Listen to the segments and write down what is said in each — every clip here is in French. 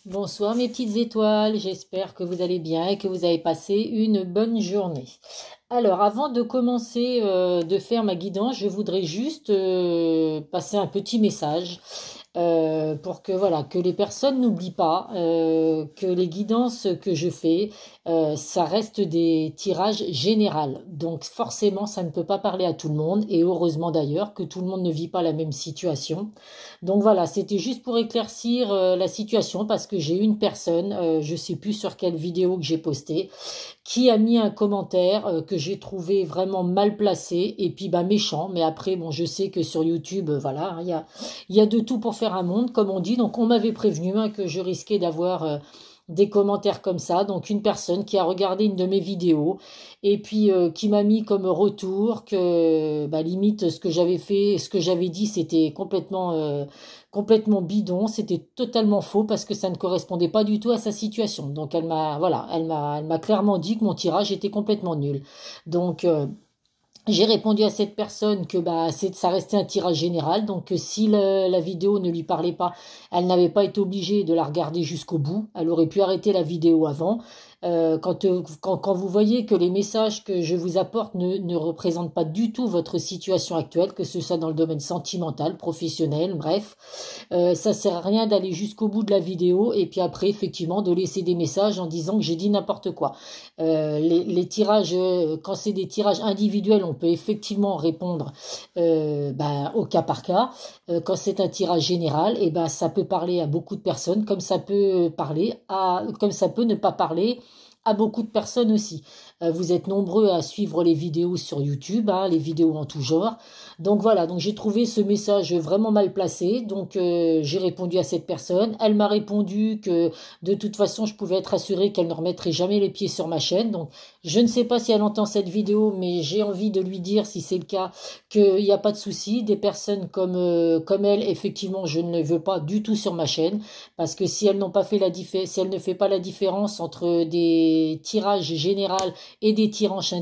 Bonsoir mes petites étoiles, j'espère que vous allez bien et que vous avez passé une bonne journée. Alors avant de commencer de faire ma guidance, je voudrais juste passer un petit message pour que voilà que les personnes n'oublient pas que les guidances que je fais, ça reste des tirages généraux. Donc forcément, ça ne peut pas parler à tout le monde et heureusement d'ailleurs que tout le monde ne vit pas la même situation. Donc voilà, c'était juste pour éclaircir la situation parce que j'ai eu une personne, je sais plus sur quelle vidéo que j'ai postée, qui a mis un commentaire que j'ai trouvé vraiment mal placé et puis bah méchant. Mais après, bon, je sais que sur YouTube, voilà, hein, il y a de tout pour faire un monde, comme on dit. Donc on m'avait prévenu hein, que je risquais d'avoir des commentaires comme ça. Donc une personne qui a regardé une de mes vidéos et puis qui m'a mis comme retour que bah, limite ce que j'avais fait, ce que j'avais dit, c'était complètement bidon, c'était totalement faux parce que ça ne correspondait pas du tout à sa situation. Donc elle m'a voilà, elle m'a clairement dit que mon tirage était complètement nul. Donc j'ai répondu à cette personne que bah ça restait un tirage général, donc que si la vidéo ne lui parlait pas, elle n'avait pas été obligée de la regarder jusqu'au bout. Elle aurait pu arrêter la vidéo avant. Quand vous voyez que les messages que je vous apporte ne représentent pas du tout votre situation actuelle, que ce soit dans le domaine sentimental, professionnel, bref, ça sert à rien d'aller jusqu'au bout de la vidéo et puis après effectivement de laisser des messages en disant que j'ai dit n'importe quoi. Les tirages, quand c'est des tirages individuels, on peut effectivement répondre ben, au cas par cas. Quand c'est un tirage général, et ben ça peut parler à beaucoup de personnes, comme ça peut ne pas parler à beaucoup de personnes aussi. Vous êtes nombreux à suivre les vidéos sur YouTube, hein, les vidéos en tout genre. Donc voilà, donc j'ai trouvé ce message vraiment mal placé. Donc j'ai répondu à cette personne. Elle m'a répondu que de toute façon, je pouvais être assurée qu'elle ne remettrait jamais les pieds sur ma chaîne. Donc je ne sais pas si elle entend cette vidéo, mais j'ai envie de lui dire, si c'est le cas, qu'il n'y a pas de souci. Des personnes comme elle, effectivement, je ne les veux pas du tout sur ma chaîne. Parce que si elles n'ont pas fait si elle ne fait pas la différence entre des tirages généraux et des tirages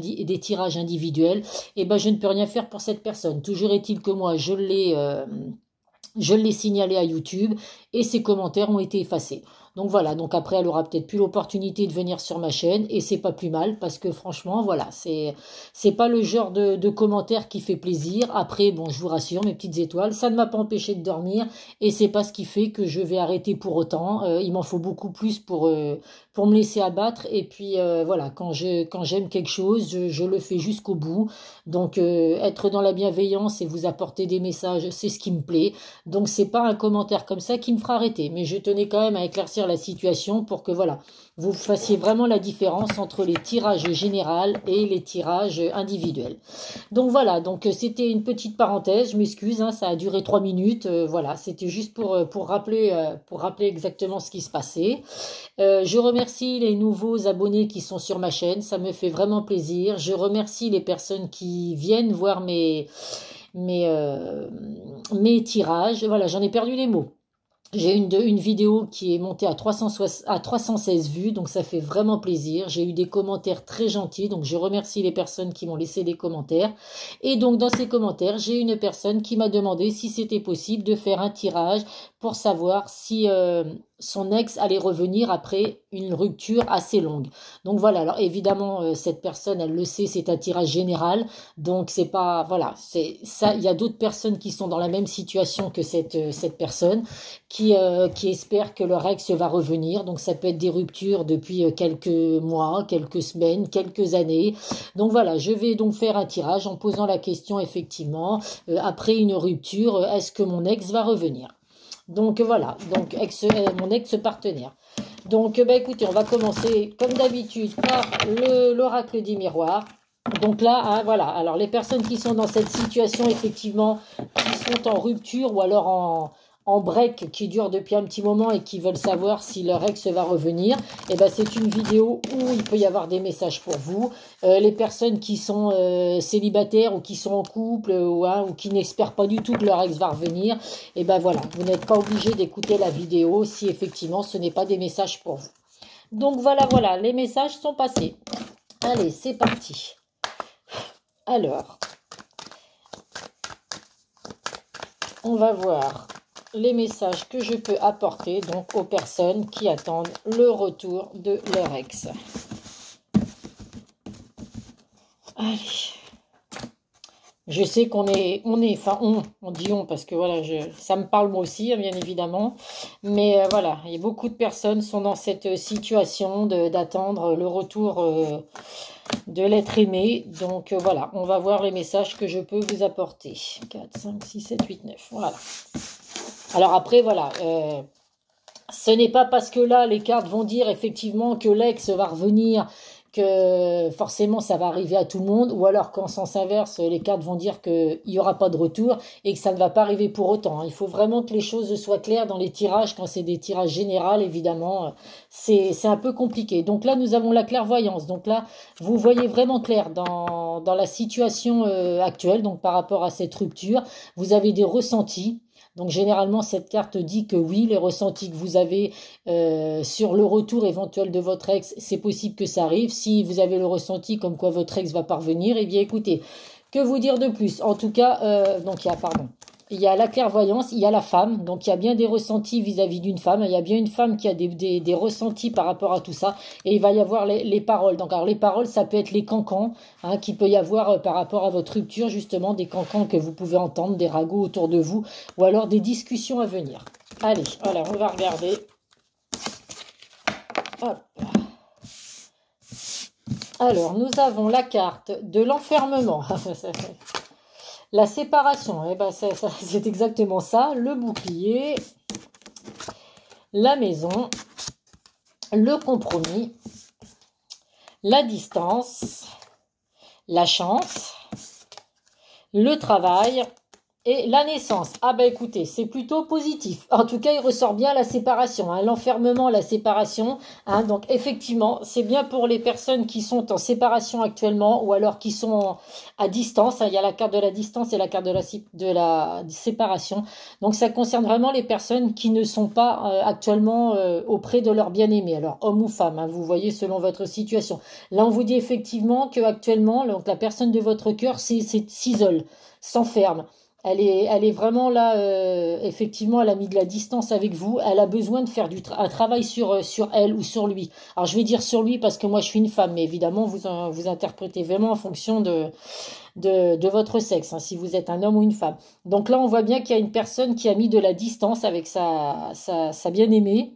individuels, eh ben je ne peux rien faire pour cette personne. Toujours est-il que moi, je l'ai signalé à YouTube et ses commentaires ont été effacés. Donc voilà, donc après elle aura peut-être plus l'opportunité de venir sur ma chaîne et c'est pas plus mal parce que franchement voilà, c'est pas le genre de commentaire qui fait plaisir. Après bon, je vous rassure mes petites étoiles, ça ne m'a pas empêché de dormir et c'est pas ce qui fait que je vais arrêter pour autant. Il m'en faut beaucoup plus pour me laisser abattre et puis voilà, quand j'aime quelque chose, je le fais jusqu'au bout. Donc être dans la bienveillance et vous apporter des messages, c'est ce qui me plaît. Donc c'est pas un commentaire comme ça qui me fera arrêter, mais je tenais quand même à éclaircir la situation pour que voilà, vous fassiez vraiment la différence entre les tirages généraux et les tirages individuels. Donc voilà, donc c'était une petite parenthèse, je m'excuse, hein, ça a duré 3 minutes, voilà, c'était juste pour rappeler exactement ce qui se passait. Je remercie les nouveaux abonnés qui sont sur ma chaîne, ça me fait vraiment plaisir. Je remercie les personnes qui viennent voir mes, euh, mes tirages. Voilà, j'en ai perdu les mots. J'ai une vidéo qui est montée à 316 vues, donc ça fait vraiment plaisir. J'ai eu des commentaires très gentils, donc je remercie les personnes qui m'ont laissé des commentaires. Et donc dans ces commentaires, j'ai une personne qui m'a demandé si c'était possible de faire un tirage pour savoir si son ex allait revenir après une rupture assez longue. Donc voilà, alors évidemment, cette personne, elle le sait, c'est un tirage général, donc c'est pas, voilà, c'est ça, il y a d'autres personnes qui sont dans la même situation que cette personne qui espèrent que leur ex va revenir. Donc ça peut être des ruptures depuis quelques mois, quelques semaines, quelques années. Donc voilà, je vais donc faire un tirage en posant la question effectivement, après une rupture, est-ce que mon ex va revenir? Donc voilà, donc mon ex-partenaire. Donc bah, écoutez, on va commencer comme d'habitude par l'oracle des miroirs. Donc là, hein, voilà, alors les personnes qui sont dans cette situation, effectivement, qui sont en rupture ou alors en break, qui dure depuis un petit moment et qui veulent savoir si leur ex va revenir, eh ben, c'est une vidéo où il peut y avoir des messages pour vous. Les personnes qui sont célibataires ou qui sont en couple ou qui n'espèrent pas du tout que leur ex va revenir, eh ben voilà, vous n'êtes pas obligé d'écouter la vidéo si effectivement ce n'est pas des messages pour vous. Donc voilà, les messages sont passés. Allez, c'est parti. Alors, on va voir les messages que je peux apporter donc aux personnes qui attendent le retour de leur ex. Allez. Je sais qu'on est, enfin on dit on parce que voilà, ça me parle moi aussi, hein, bien évidemment. Mais voilà, il y a beaucoup de personnes sont dans cette situation d'attendre le retour de l'être aimé. Donc voilà, on va voir les messages que je peux vous apporter. 4, 5, 6, 7, 8, 9, voilà. Alors après, voilà, ce n'est pas parce que là, les cartes vont dire effectivement que l'ex va revenir, que forcément ça va arriver à tout le monde, ou alors qu'en sens inverse, les cartes vont dire qu'il n'y aura pas de retour et que ça ne va pas arriver pour autant. Il faut vraiment que les choses soient claires dans les tirages, quand c'est des tirages généraux, évidemment, c'est un peu compliqué. Donc là, nous avons la clairvoyance. Donc là, vous voyez vraiment clair dans la situation actuelle, donc par rapport à cette rupture, vous avez des ressentis. Donc généralement, cette carte dit que oui, les ressentis que vous avez sur le retour éventuel de votre ex, c'est possible que ça arrive. Si vous avez le ressenti comme quoi votre ex va parvenir, eh bien écoutez, que vous dire de plus? En tout cas, donc il y a la clairvoyance, il y a la femme, donc il y a bien des ressentis vis-à-vis d'une femme, il y a bien une femme qui a des ressentis par rapport à tout ça, et il va y avoir les paroles. Donc alors les paroles, ça peut être les cancans, hein, qu'il peut y avoir par rapport à votre rupture, justement, des cancans que vous pouvez entendre, des ragots autour de vous, ou alors des discussions à venir. Allez, voilà, on va regarder. Hop. Alors, nous avons la carte de l'enfermement. La séparation, eh ben c'est exactement ça. Le bouclier, la maison, le compromis, la distance, la chance, le travail et la naissance. Ah bah écoutez, c'est plutôt positif. En tout cas, il ressort bien la séparation, hein, l'enfermement, la séparation. Hein, donc effectivement, c'est bien pour les personnes qui sont en séparation actuellement ou alors qui sont à distance. Hein, il y a la carte de la distance et la carte de la séparation. Donc ça concerne vraiment les personnes qui ne sont pas actuellement auprès de leur bien-aimé. Alors homme ou femme, hein, vous voyez selon votre situation. Là, on vous dit effectivement que actuellement, donc la personne de votre cœur s'isole, s'enferme. Elle est vraiment là, effectivement, elle a mis de la distance avec vous. Elle a besoin de faire un travail sur elle ou sur lui. Alors, je vais dire sur lui parce que moi, je suis une femme, mais évidemment, vous interprétez vraiment en fonction de votre sexe, hein, si vous êtes un homme ou une femme. Donc là, on voit bien qu'il y a une personne qui a mis de la distance avec sa bien-aimée,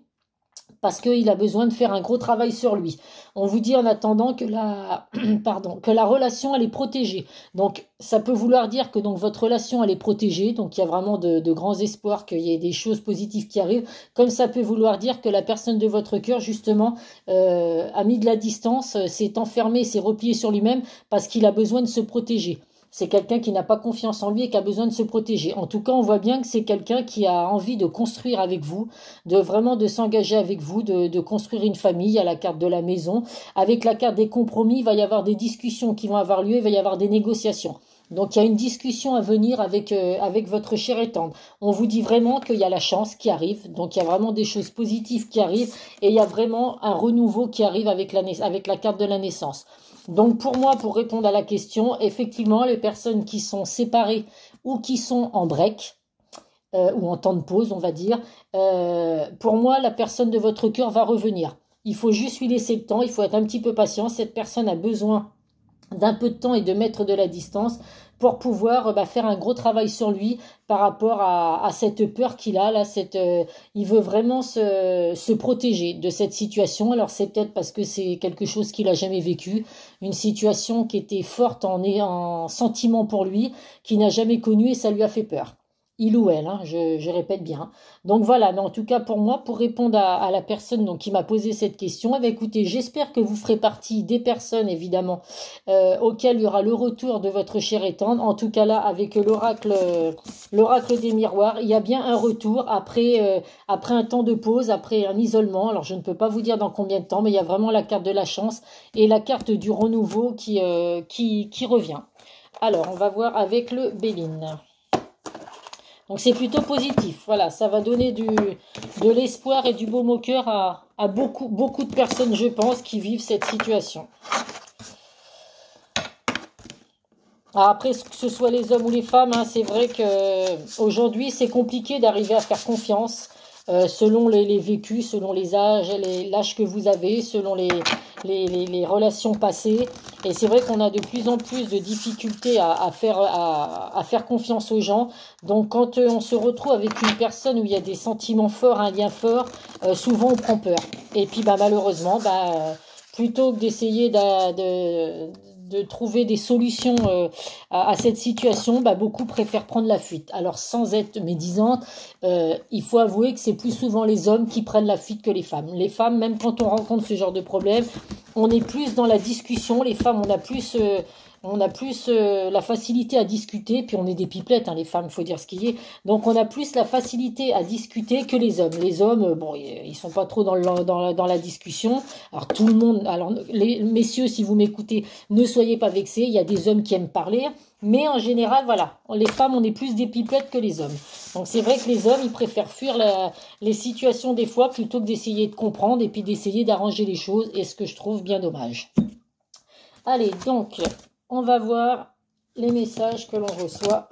parce qu'il a besoin de faire un gros travail sur lui. On vous dit en attendant que que la relation, elle est protégée. Donc, ça peut vouloir dire que donc, votre relation, elle est protégée. Donc, il y a vraiment de grands espoirs qu'il y ait des choses positives qui arrivent. Comme ça peut vouloir dire que la personne de votre cœur, justement, a mis de la distance, s'est enfermé, s'est replié sur lui-même parce qu'il a besoin de se protéger. C'est quelqu'un qui n'a pas confiance en lui et qui a besoin de se protéger. En tout cas, on voit bien que c'est quelqu'un qui a envie de construire avec vous, de s'engager avec vous, de construire une famille. À la carte de la maison. Avec la carte des compromis, il va y avoir des discussions qui vont avoir lieu, il va y avoir des négociations. Donc, il y a une discussion à venir avec votre cher et tendre. On vous dit vraiment qu'il y a la chance qui arrive. Donc, il y a vraiment des choses positives qui arrivent. Et il y a vraiment un renouveau qui arrive avec la carte de la naissance. Donc, pour moi, pour répondre à la question, effectivement, les personnes qui sont séparées ou qui sont en break, ou en temps de pause, on va dire, pour moi, la personne de votre cœur va revenir. Il faut juste lui laisser le temps, il faut être un petit peu patient. Cette personne a besoin d'un peu de temps et de mettre de la distance pour pouvoir faire un gros travail sur lui par rapport à cette peur qu'il a là, il veut vraiment se protéger de cette situation. Alors c'est peut-être parce que c'est quelque chose qu'il a jamais vécu, une situation qui était forte en sentiment pour lui, qu'il n'a jamais connu et ça lui a fait peur. Il ou elle, hein, je répète bien. Donc voilà, mais en tout cas pour moi, pour répondre à la personne donc, qui m'a posé cette question, eh bien, écoutez, j'espère que vous ferez partie des personnes évidemment auxquelles il y aura le retour de votre cher et tendre. En tout cas là, avec l'oracle des miroirs, il y a bien un retour après un temps de pause, après un isolement. Alors je ne peux pas vous dire dans combien de temps, mais il y a vraiment la carte de la chance et la carte du renouveau qui revient. Alors on va voir avec le Béline. Donc c'est plutôt positif, voilà, ça va donner de l'espoir et du baume au cœur à beaucoup de personnes, je pense, qui vivent cette situation. Alors après, que ce soit les hommes ou les femmes, hein, c'est vrai que aujourd'hui, c'est compliqué d'arriver à faire confiance selon les vécus, selon les âges, l'âge que vous avez, selon les relations passées. Et c'est vrai qu'on a de plus en plus de difficultés à faire confiance aux gens. Donc quand on se retrouve avec une personne où il y a des sentiments forts, un lien fort, souvent on prend peur. Et puis bah, malheureusement, plutôt que d'essayer de trouver des solutions à cette situation, bah, beaucoup préfèrent prendre la fuite. Alors sans être médisante, il faut avouer que c'est plus souvent les hommes qui prennent la fuite que les femmes. Les femmes, même quand on rencontre ce genre de problème, on est plus dans la discussion. Les femmes, on a plus la facilité à discuter, puis on est des pipelettes, hein, les femmes, il faut dire ce qu'il y est. Donc on a plus la facilité à discuter que les hommes. Les hommes, bon, ils sont pas trop dans la discussion. Alors tout le monde, alors les messieurs, si vous m'écoutez, ne soyez pas vexés. Il y a des hommes qui aiment parler, mais en général, voilà, les femmes, on est plus des pipelettes que les hommes. Donc c'est vrai que les hommes, ils préfèrent fuir les situations des fois plutôt que d'essayer de comprendre et puis d'essayer d'arranger les choses, et ce que je trouve bien dommage. Allez, donc, on va voir les messages que l'on reçoit.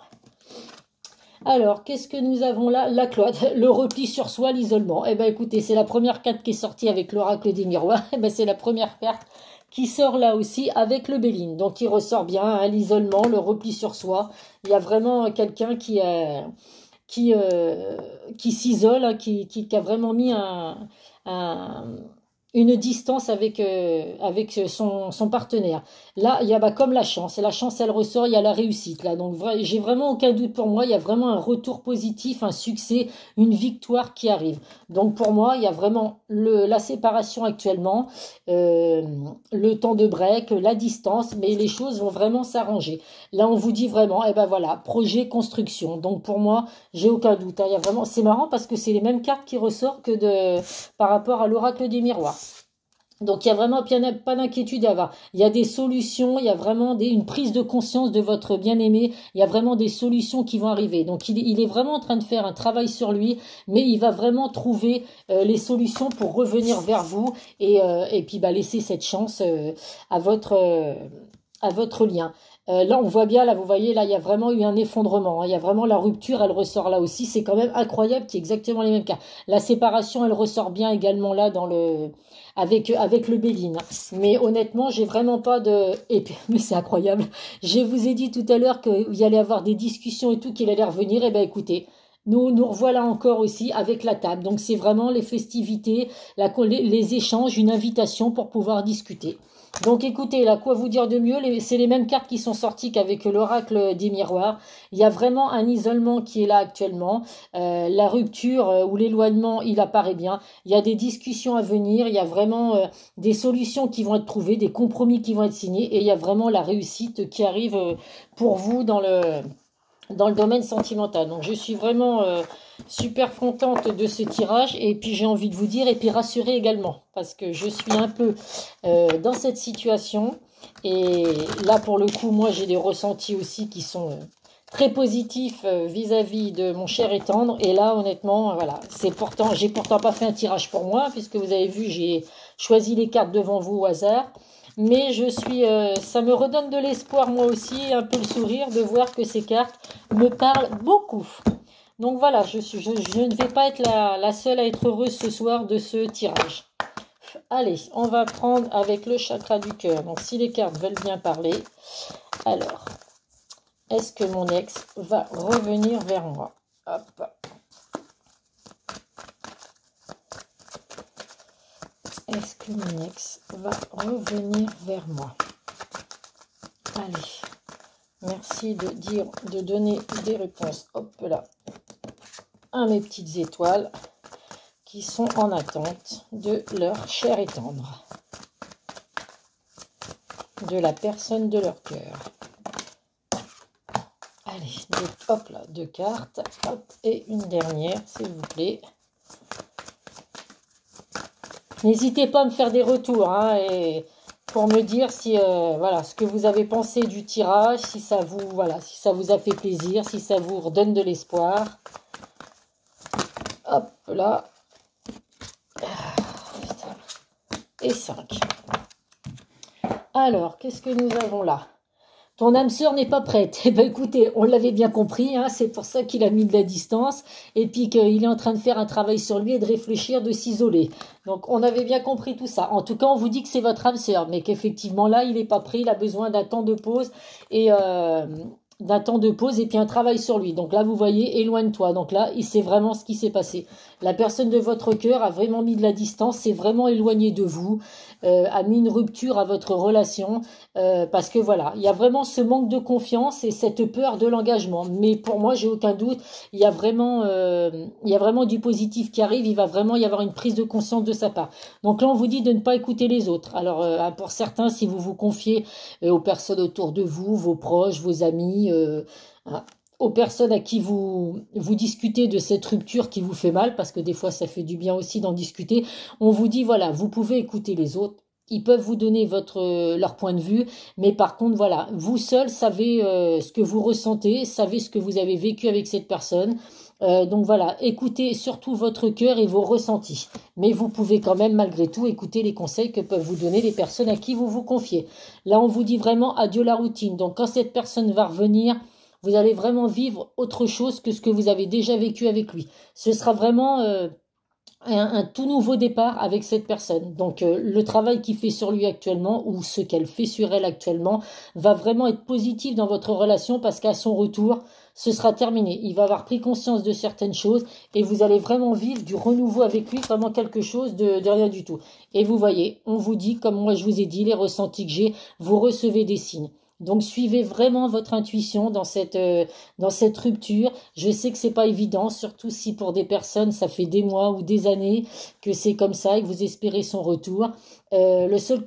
Alors, qu'est-ce que nous avons là? La Claude, le repli sur soi, l'isolement. Eh bien, écoutez, c'est la première carte qui est sortie avec l'oracle des miroirs. Eh bien, c'est la première carte qui sort là aussi avec le Béline. Donc, il ressort bien, hein, l'isolement, le repli sur soi. Il y a vraiment quelqu'un qui s'isole, hein, qui a vraiment mis une distance avec son partenaire. Là, il y a comme la chance. Et la chance, elle ressort, il y a la réussite. Là. Donc, j'ai vraiment aucun doute pour moi. Il y a vraiment un retour positif, un succès, une victoire qui arrive. Donc, pour moi, il y a vraiment la séparation actuellement, le temps de break, la distance, mais les choses vont vraiment s'arranger. Là, on vous dit vraiment, eh ben voilà, projet, construction. Donc, pour moi, j'ai aucun doute. Hein. Il y a vraiment, c'est marrant parce que c'est les mêmes cartes qui ressortent par rapport à l'oracle des miroirs. Donc, il y a vraiment pas d'inquiétude à avoir. Il y a des solutions, il y a vraiment une prise de conscience de votre bien-aimé. Il y a vraiment des solutions qui vont arriver. Donc, il est vraiment en train de faire un travail sur lui, mais il va vraiment trouver les solutions pour revenir vers vous et puis laisser cette chance à votre lien. Là, on voit bien, là, vous voyez, là, il y a vraiment eu un effondrement. Hein, il y a vraiment la rupture, elle ressort là aussi. C'est quand même incroyable qu'il y ait exactement les mêmes cas. La séparation, elle ressort bien également là avec le Béline. Mais honnêtement, j'ai vraiment pas de... mais c'est incroyable. Je vous ai dit tout à l'heure qu'il y allait avoir des discussions et tout, qu'il allait revenir. Eh bien, écoutez, nous revoilà encore aussi avec la table. Donc, c'est vraiment les festivités, les échanges, une invitation pour pouvoir discuter. Donc écoutez, là, quoi vous dire de mieux? C'est les mêmes cartes qui sont sorties qu'avec l'oracle des miroirs. Il y a vraiment un isolement qui est là actuellement. La rupture ou l'éloignement, il apparaît bien. Il y a des discussions à venir. Il y a vraiment des solutions qui vont être trouvées, des compromis qui vont être signés. Et il y a vraiment la réussite qui arrive pour vous dans le domaine sentimental. Donc je suis vraiment super contente de ce tirage et puis j'ai envie de vous dire et puis rassurée également parce que je suis un peu dans cette situation et là pour le coup moi j'ai des ressentis aussi qui sont très positifs vis-à-vis de mon cher et tendre et là honnêtement voilà j'ai pourtant pas fait un tirage pour moi puisque vous avez vu j'ai choisi les cartes devant vous au hasard. Mais ça me redonne de l'espoir moi aussi, un peu le sourire de voir que ces cartes me parlent beaucoup. Donc voilà, je ne vais pas être la seule à être heureuse ce soir de ce tirage. Allez, on va prendre avec le chakra du cœur. Donc si les cartes veulent bien parler, alors, est-ce que mon ex va revenir vers moi? Hop. Est-ce que mon ex va revenir vers moi? Allez, merci de donner des réponses. Hop là, à mes petites étoiles qui sont en attente de leur chair et tendre, de la personne de leur cœur. Allez, hop là, 2 cartes, hop, et une dernière, s'il vous plaît. N'hésitez pas à me faire des retours, hein, et pour me dire si voilà ce que vous avez pensé du tirage, si ça vous a fait plaisir, si ça vous redonne de l'espoir. Hop là. Et 5. Alors, qu'est-ce que nous avons là? Ton âme sœur n'est pas prête. Eh ben écoutez, on l'avait bien compris, hein, c'est pour ça qu'il a mis de la distance et puis qu'il est en train de faire un travail sur lui et de réfléchir, de s'isoler. Donc on avait bien compris tout ça. En tout cas, on vous dit que c'est votre âme sœur, mais qu'effectivement là, il n'est pas prêt, il a besoin d'un temps de pause et puis un travail sur lui. Donc là, vous voyez, éloigne-toi. Donc là, c'est vraiment ce qui s'est passé. La personne de votre cœur a vraiment mis de la distance, s'est vraiment éloignée de vous, a mis une rupture à votre relation, parce que voilà, il y a vraiment ce manque de confiance et cette peur de l'engagement. Mais pour moi, j'ai aucun doute, il y a vraiment du positif qui arrive, il va vraiment y avoir une prise de conscience de sa part. Donc là, on vous dit de ne pas écouter les autres. Alors, pour certains, si vous vous confiez aux personnes autour de vous, vos proches, vos amis, aux personnes à qui vous discutez de cette rupture qui vous fait mal, parce que des fois ça fait du bien aussi d'en discuter, on vous dit voilà, vous pouvez écouter les autres, ils peuvent vous donner leur point de vue, mais par contre voilà, vous seul savez ce que vous ressentez, savez ce que vous avez vécu avec cette personne. Donc voilà, écoutez surtout votre cœur et vos ressentis. Mais vous pouvez quand même malgré tout écouter les conseils que peuvent vous donner les personnes à qui vous vous confiez. Là, on vous dit vraiment adieu la routine. Donc quand cette personne va revenir, vous allez vraiment vivre autre chose que ce que vous avez déjà vécu avec lui. Ce sera vraiment un tout nouveau départ avec cette personne. Donc le travail qu'il fait sur lui actuellement ou ce qu'elle fait sur elle actuellement va vraiment être positif dans votre relation parce qu'à son retour, ce sera terminé. Il va avoir pris conscience de certaines choses et vous allez vraiment vivre du renouveau avec lui, vraiment quelque chose de rien du tout. Et vous voyez, on vous dit, comme moi je vous ai dit, les ressentis que j'ai, vous recevez des signes. Donc suivez vraiment votre intuition dans cette rupture. Je sais que c'est pas évident, surtout si pour des personnes ça fait des mois ou des années que c'est comme ça et que vous espérez son retour. Le seul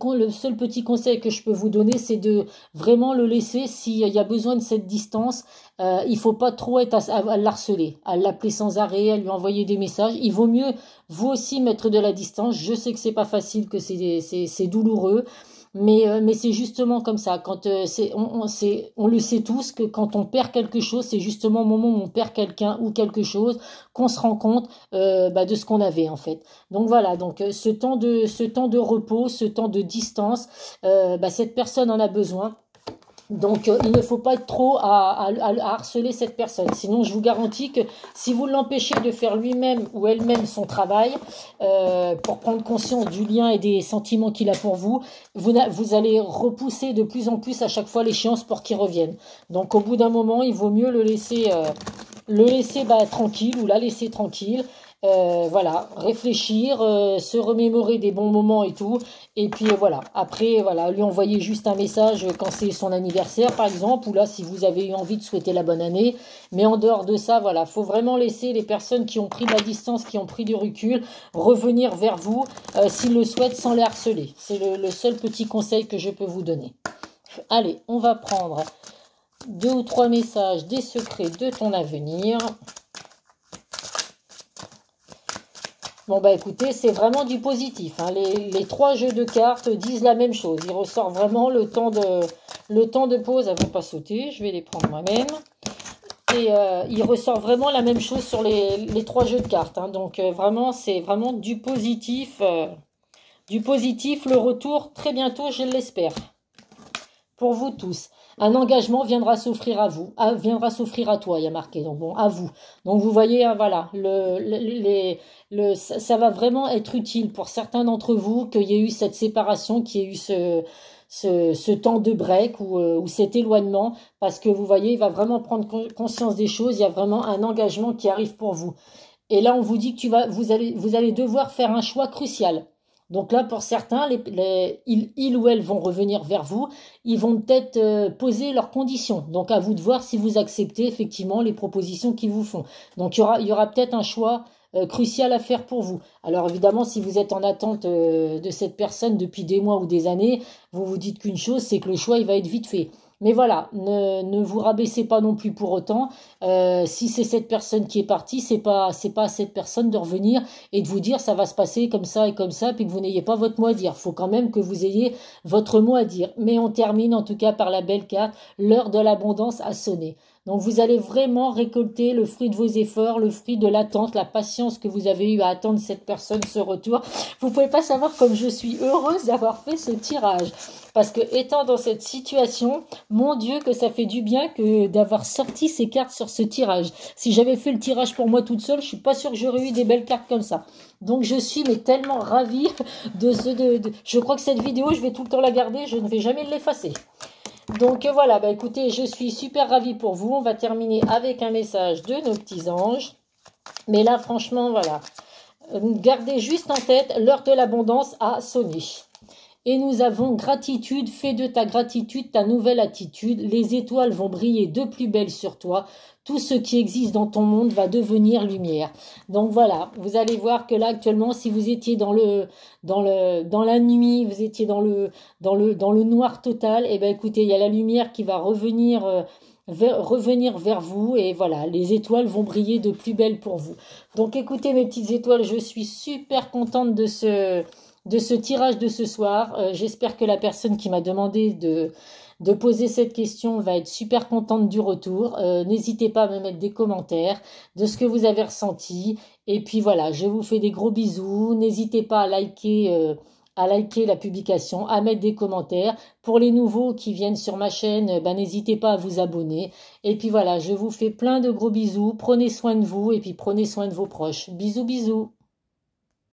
petit conseil que je peux vous donner, c'est de vraiment le laisser s'il y a besoin de cette distance. Il faut pas trop être à l'harceler, à l'appeler sans arrêt, à lui envoyer des messages. Il vaut mieux vous aussi mettre de la distance. Je sais que c'est pas facile, que c'est douloureux. Mais c'est justement comme ça. Quand on le sait tous que quand on perd quelque chose, c'est justement au moment où on perd quelqu'un ou quelque chose qu'on se rend compte de ce qu'on avait en fait. Donc voilà. Donc ce temps de repos, ce temps de distance, cette personne en a besoin. Donc, il ne faut pas être trop à harceler cette personne. Sinon, je vous garantis que si vous l'empêchez de faire lui-même ou elle-même son travail, pour prendre conscience du lien et des sentiments qu'il a pour vous, vous allez repousser de plus en plus à chaque fois l'échéance pour qu'il revienne. Donc, au bout d'un moment, il vaut mieux le laisser tranquille ou la laisser tranquille. Voilà, réfléchir, se remémorer des bons moments et tout, et puis voilà, après voilà, lui envoyer juste un message quand c'est son anniversaire par exemple, ou là si vous avez eu envie de souhaiter la bonne année, mais en dehors de ça, voilà, faut vraiment laisser les personnes qui ont pris de la distance, qui ont pris du recul, revenir vers vous, s'ils le souhaitent, sans les harceler. C'est le seul petit conseil que je peux vous donner. Allez, on va prendre 2 ou 3 messages des secrets de ton avenir. Bon bah écoutez, c'est vraiment du positif. Hein. Les 3 jeux de cartes disent la même chose. Il ressort vraiment le temps de pause. Elles ne vont pas sauter, je vais les prendre moi-même. Et il ressort vraiment la même chose sur les 3 jeux de cartes. Hein. Donc vraiment, c'est vraiment du positif. Le retour très bientôt, je l'espère. Pour vous tous. Un engagement viendra s'offrir à vous, viendra s'offrir à toi, il y a marqué, donc bon, à vous. Donc vous voyez, hein, voilà, ça va vraiment être utile pour certains d'entre vous qu'il y ait eu cette séparation, qu'il y ait eu ce temps de break ou cet éloignement, parce que vous voyez, il va vraiment prendre conscience des choses, il y a vraiment un engagement qui arrive pour vous. Et là, on vous dit que vous allez devoir faire un choix crucial. Donc là, pour certains, ils ou elles vont revenir vers vous. Ils vont peut-être poser leurs conditions. Donc à vous de voir si vous acceptez effectivement les propositions qu'ils vous font. Donc il y aura peut-être un choix crucial à faire pour vous. Alors évidemment, si vous êtes en attente de cette personne depuis des mois ou des années, vous vous dites qu'une chose, c'est que le choix il va être vite fait. Mais voilà, ne vous rabaissez pas non plus pour autant. Si c'est cette personne qui est partie, c'est pas à cette personne de revenir et de vous dire ça va se passer comme ça et comme ça, puis que vous n'ayez pas votre mot à dire. Il faut quand même que vous ayez votre mot à dire. Mais on termine en tout cas par la belle carte, l'heure de l'abondance a sonné. Donc vous allez vraiment récolter le fruit de vos efforts, le fruit de l'attente, la patience que vous avez eu à attendre cette personne, ce retour. Vous pouvez pas savoir comme je suis heureuse d'avoir fait ce tirage. Parce que étant dans cette situation, mon Dieu que ça fait du bien que d'avoir sorti ces cartes sur ce tirage. Si j'avais fait le tirage pour moi toute seule, je suis pas sûre que j'aurais eu des belles cartes comme ça. Donc je suis mais tellement ravie je crois que cette vidéo, je vais tout le temps la garder, je ne vais jamais l'effacer. Donc voilà, bah écoutez, je suis super ravie pour vous. On va terminer avec un message de nos petits anges. Mais là, franchement, voilà. Gardez juste en tête, l'heure de l'abondance a sonné. Et nous avons gratitude, fais de ta gratitude ta nouvelle attitude. Les étoiles vont briller de plus belle sur toi. Tout ce qui existe dans ton monde va devenir lumière. Donc voilà, vous allez voir que là actuellement, si vous étiez dans la nuit, vous étiez dans le noir total, et ben écoutez, il y a la lumière qui va revenir vers vous et voilà, les étoiles vont briller de plus belle pour vous. Donc écoutez mes petites étoiles, je suis super contente de ce tirage de ce soir. J'espère que la personne qui m'a demandé de poser cette question va être super contente du retour. N'hésitez pas à me mettre des commentaires de ce que vous avez ressenti. Et puis voilà, je vous fais des gros bisous. N'hésitez pas à liker la publication, à mettre des commentaires. Pour les nouveaux qui viennent sur ma chaîne, n'hésitez pas à vous abonner. Et puis voilà, je vous fais plein de gros bisous. Prenez soin de vous et puis prenez soin de vos proches. Bisous, bisous.